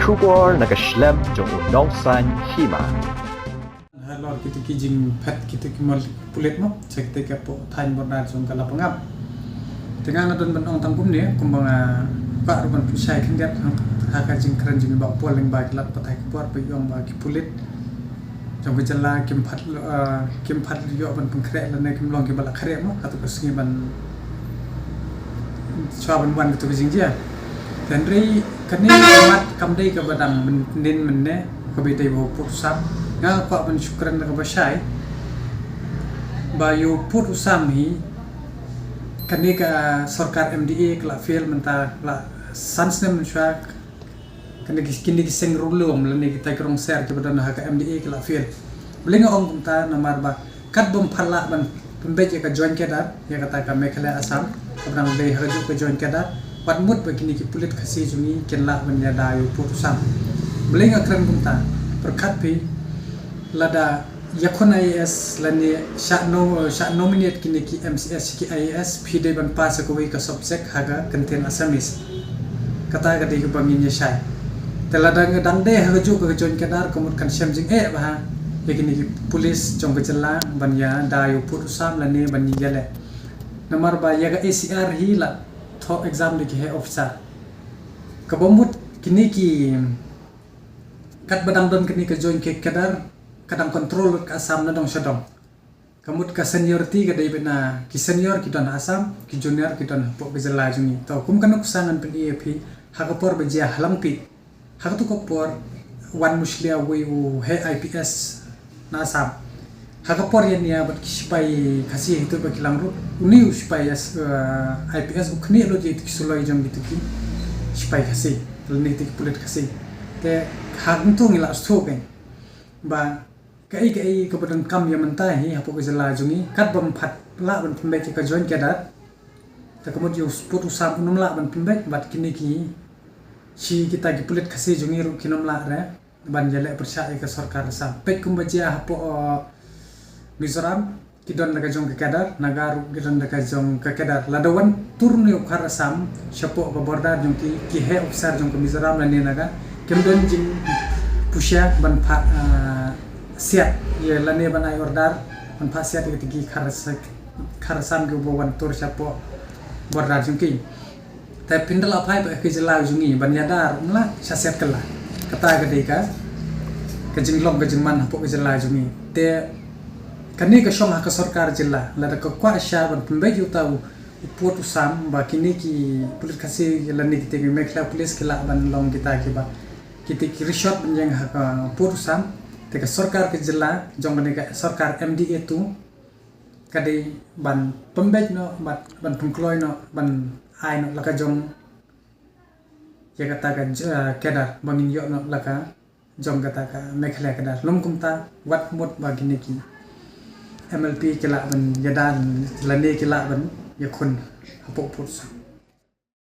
Kubor nakaslem jong unong san hima. Halor kita kijing pet kita kimal pulit mo cek teka po thain borna jong kala pangap tengah ngadon benong tangkum ni kumbanga pak ruban pusai kendiat haka jing keren jing bak poleng ba kilat patai kuar pe yong ba ki pulit jong kejala kim phat yo ban pengkrek lan kim long ki bala krek mo atu kesingi ban chaban wan tu jing dia Henry kani mat kamdai ka badang nin menne ko bitai bo pusam nga ko ban syukran ka basay bayu put usam hi kani ka sarkar MDA kala fail menta la sansnem shwa kani kini sing rulum lani kita krong ser ke badan ha ka MDA kala fail blinga ong ta namar ba kat bom phala ban pembeje ka join kedar ya kata ka mekhala asam kabang dei haju ka join kedar pat mut begini ki pulit khasi jungi kenla banya dayu putusam blinga kran kumta perkat pi lada yakon IAS lani sha nominate kini ki MCS ki IAS pide ban pas ko wi ka subject haga content asamis kata ga dei bangin ya shai telada ngedang de haju ka join kedar komut kan syamjing bah begini ki pulis jong kejela banya dayu putusam lani bani jale nomor ba yaga ACR hi la top exam ni ki he officer kabomut kini ki kat badang don kini ke join ke kadar kadang kontrol ke asam na dong syadong kamut ka seniority ka dai bena ki senior ki don asam ki junior ki don pok bezala jungi to kum kanuk sangan PDAP hakapor bejia halampi hakatu kopor wan muslia we he IPS na asam hakapor yan ya bat kispai kasi itu baki langru uni uspai IPS ukni lo je kisulai jong gitu ki spai kasi leni tik pulit kasi te haguntung ila stoke ba kai kebetulan kam yang mentai hi hapo kejala jungi kat bom phat la ban pembek ka join kedat ta kemudian putu sam unum la ban pembek bat kini ki si kita ki pulit kasi jungi ru kinom la re ban jale percaya ke sarkar sam pek kumbaja hapo Mizoram kidon daga jong ke kadar nagaru kidon daga jong ke kadar ladawan turun yo karasam syapo baborda jong ki he officer jong ke Mizoram lani naga kemdon jing pusya ban pha siat ye lani ban ai order ban pha siat ke tigi karasam ke bawan tur syapo borda jong ki ta pindal apai ba ke jela jungi ban yadar umla syasiat kala kata gede ka ke jinglong ke jingman hapo ke jela jungi te kani ka shong ka sarkar jilla la ka kwa sha ban pembe utau upot usam ba kini ki pulis kasi lani ki te mekla pulis kila ban long kita ki ba kiti ki rishot ban ha ka upot usam te ka sarkar ke jilla jong ban ka sarkar MDA tu kadi ban pembe no ban pengkloy no ban ai no la ka jong ya kata ka kedar bangin yo no la ka jong kata ka mekla kedar lom kumta wat mot ba kini ki MLP kila ban yadan lani kila ban yakun apok putsa